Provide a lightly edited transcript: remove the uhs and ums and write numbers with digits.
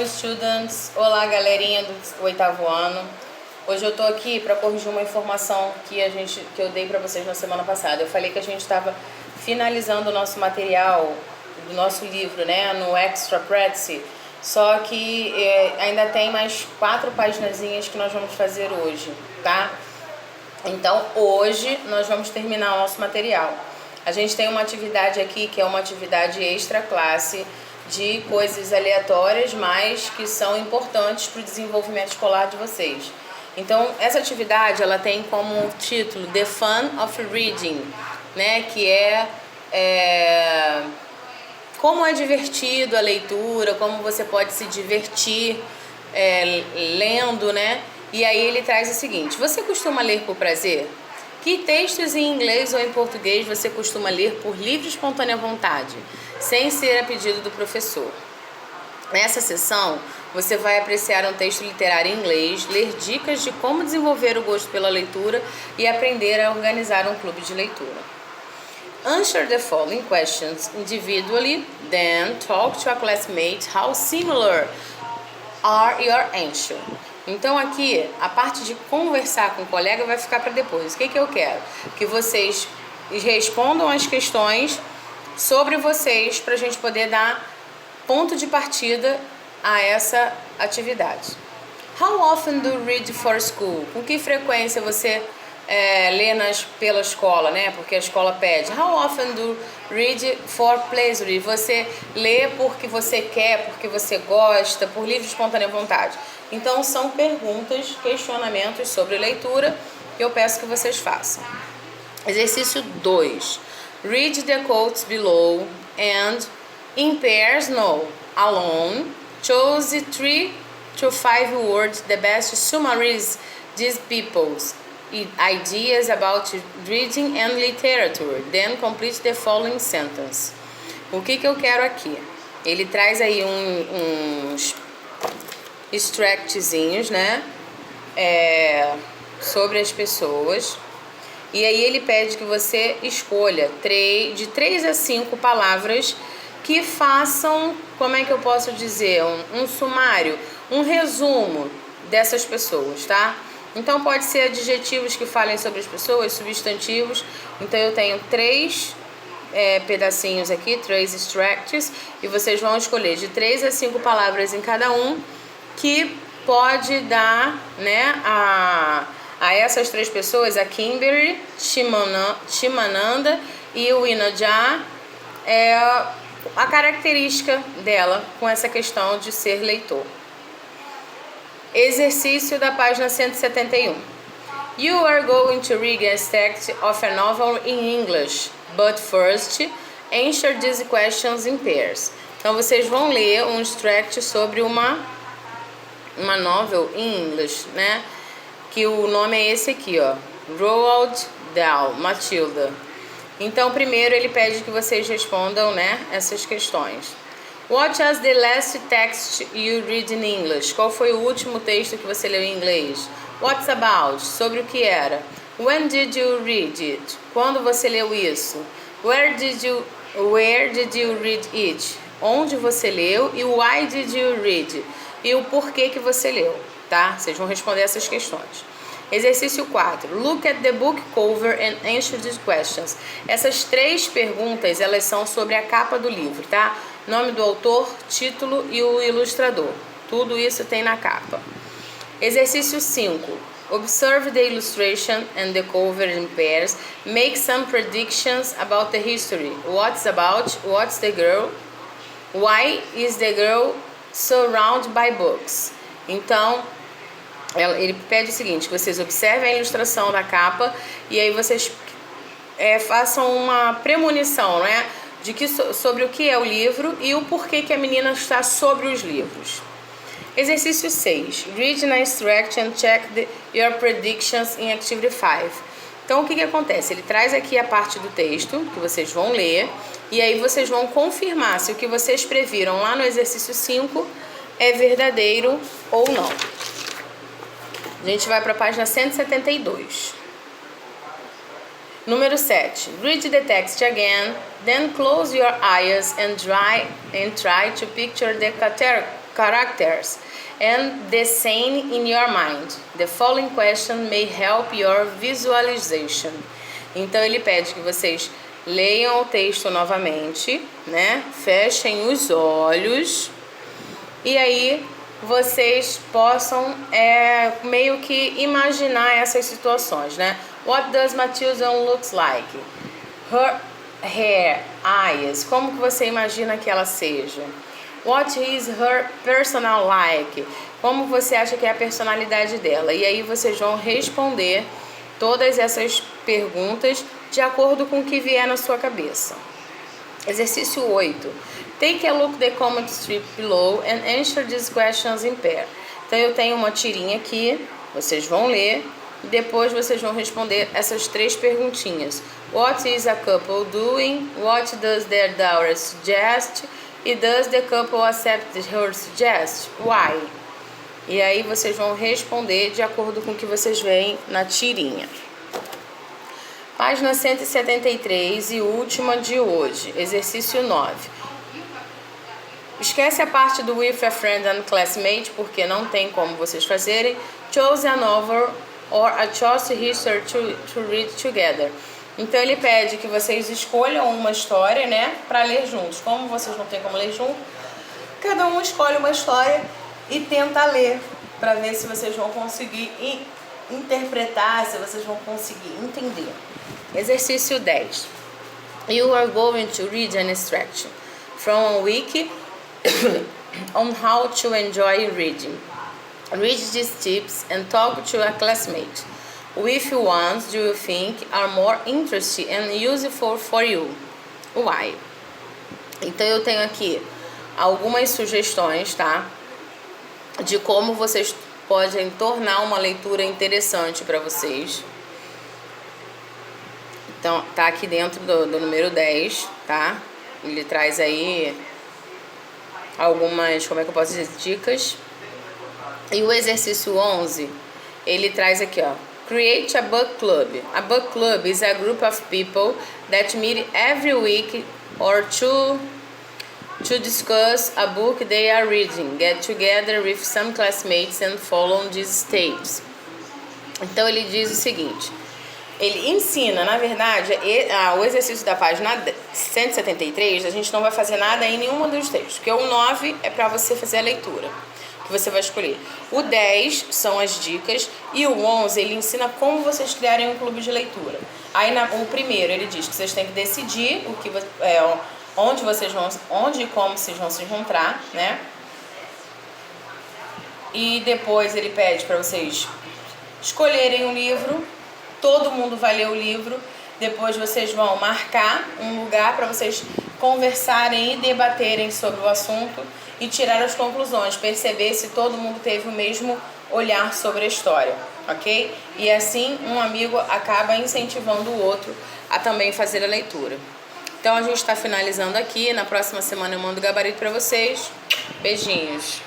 Hello students, olá galerinha do oitavo ano. Hoje eu tô aqui para corrigir uma informação que eu dei para vocês na semana passada. Eu falei que a gente estava finalizando o nosso material do nosso livro, né, no Extra Practice, só que ainda tem mais 4 paginazinhas que nós vamos fazer hoje, tá? Então hoje nós vamos terminar o nosso material. A gente tem uma atividade aqui que é uma atividade extra classe de coisas aleatórias, mas que são importantes para o desenvolvimento escolar de vocês. Então, essa atividade ela tem como título The Fun of Reading, né? Que como é divertido a leitura, como você pode se divertir lendo, né? E aí ele traz o seguinte: você costuma ler por prazer? Que textos em inglês ou em português você costuma ler por livre e espontânea vontade, sem ser a pedido do professor? Nessa sessão, você vai apreciar um texto literário em inglês, ler dicas de como desenvolver o gosto pela leitura e aprender a organizar um clube de leitura. Answer the following questions individually, then talk to a classmate how similar are your answers. Então aqui, a parte de conversar com o colega vai ficar para depois. O que eu quero? Que vocês respondam as questões sobre vocês para a gente poder dar ponto de partida a essa atividade. How often do you read for school? Com que frequência você lê pela escola, né? Porque a escola pede. How often do you read for pleasure? Você lê porque você quer, porque você gosta, por livre e espontânea vontade. Então são perguntas, questionamentos sobre leitura que eu peço que vocês façam. Exercício 2. Read the quotes below and in pairs, no, alone, choose 3 to 5 words that best summarize these people's ideas about reading and literature. Then complete the following sentence. O que eu quero aqui? Ele traz aí uns extractzinhos, né? Sobre as pessoas. E aí ele pede que você escolha de 3 a 5 palavras que façam, como é que eu posso dizer, um sumário, um resumo dessas pessoas, tá? Então pode ser adjetivos que falem sobre as pessoas, substantivos. Então eu tenho 3 pedacinhos aqui, 3 extracts, e vocês vão escolher de 3 a 5 palavras em cada um que pode dar, né, a essas 3 pessoas, a Kimberly, Shimananda e o Inajá, a característica dela com essa questão de ser leitor. Exercício da página 171. You are going to read a extract of a novel in English, but first answer these questions in pairs. Então vocês vão ler um extract sobre uma novel in English, né? Que o nome é esse aqui, ó, Roald Dahl, Matilda. Então, primeiro ele pede que vocês respondam, né, essas questões. What was the last text you read in English? Qual foi o último texto que você leu em inglês? What's about? Sobre o que era? When did you read it? Quando você leu isso? Where did you read it? Onde você leu e why did you read? E o porquê que você leu, tá? Vocês vão responder essas questões. Exercício 4. Look at the book cover and answer these questions. Essas 3 perguntas, elas são sobre a capa do livro, tá? Nome do autor, título e o ilustrador. Tudo isso tem na capa. Exercício 5. Observe the illustration and the cover in pairs. Make some predictions about the history. What's about? What's the girl? Why is the girl surrounded by books? Então, ele pede o seguinte, que vocês observem a ilustração da capa e aí vocês façam uma premonição, né, sobre o que é o livro e o porquê que a menina está sobre os livros. Exercício 6. Read an extract and check your predictions in Activity 5. Então, o que acontece? Ele traz aqui a parte do texto que vocês vão ler e aí vocês vão confirmar se o que vocês previram lá no exercício 5 é verdadeiro ou não. A gente vai para a página 172. Número 7. Read the text again, then close your eyes and try to picture the characters and the scene in your mind. The following question may help your visualization. Então ele pede que vocês leiam o texto novamente, né? Fechem os olhos e aí vocês possam meio que imaginar essas situações, né? What does Matilda looks like? Her hair, eyes. Como que você imagina que ela seja? What is her personal like? Como você acha que é a personalidade dela? E aí vocês vão responder todas essas perguntas de acordo com o que vier na sua cabeça. Exercício 8. Take a look the comment strip below and answer these questions in pair. Então eu tenho uma tirinha aqui, vocês vão ler e depois vocês vão responder essas 3 perguntinhas. What is a couple doing? What does their daughter suggest? E does the couple accept her suggest? Why? E aí vocês vão responder de acordo com o que vocês veem na tirinha. Página 173 e última de hoje, exercício 9. Esquece a parte do with a friend and classmate, porque não tem como vocês fazerem. Choose a novel or a choice history to read together. Então ele pede que vocês escolham uma história, né, para ler juntos. Como vocês não têm como ler junto, cada um escolhe uma história e tenta ler, para ver se vocês vão conseguir interpretar, se vocês vão conseguir entender. Exercício 10. You are going to read an extraction from a wiki on how to enjoy reading. Read these tips and talk to a classmate. Which ones do you think are more interesting and useful for you? Why? Então eu tenho aqui algumas sugestões, tá? De como vocês podem tornar uma leitura interessante para vocês. Então tá aqui dentro do número 10, tá? Ele traz aí algumas, como é que eu posso dizer, dicas. E o exercício 11, ele traz aqui, ó. Create a book club. A book club is a group of people that meet every week or two to discuss a book they are reading. Get together with some classmates and follow these steps. Então ele diz o seguinte, ele ensina, na verdade, o exercício da página 173, a gente não vai fazer nada em nenhuma dos textos, porque o 9 é para você fazer a leitura, que você vai escolher. O 10 são as dicas e o 11 ele ensina como vocês criarem um clube de leitura. Aí o primeiro ele diz que vocês têm que decidir o que onde e como vocês vão se encontrar, né? E depois ele pede para vocês escolherem um livro, todo mundo vai ler o livro, depois vocês vão marcar um lugar para vocês conversarem e debaterem sobre o assunto e tirar as conclusões, perceber se todo mundo teve o mesmo olhar sobre a história, ok? E assim um amigo acaba incentivando o outro a também fazer a leitura. Então a gente está finalizando aqui, na próxima semana eu mando o gabarito para vocês. Beijinhos!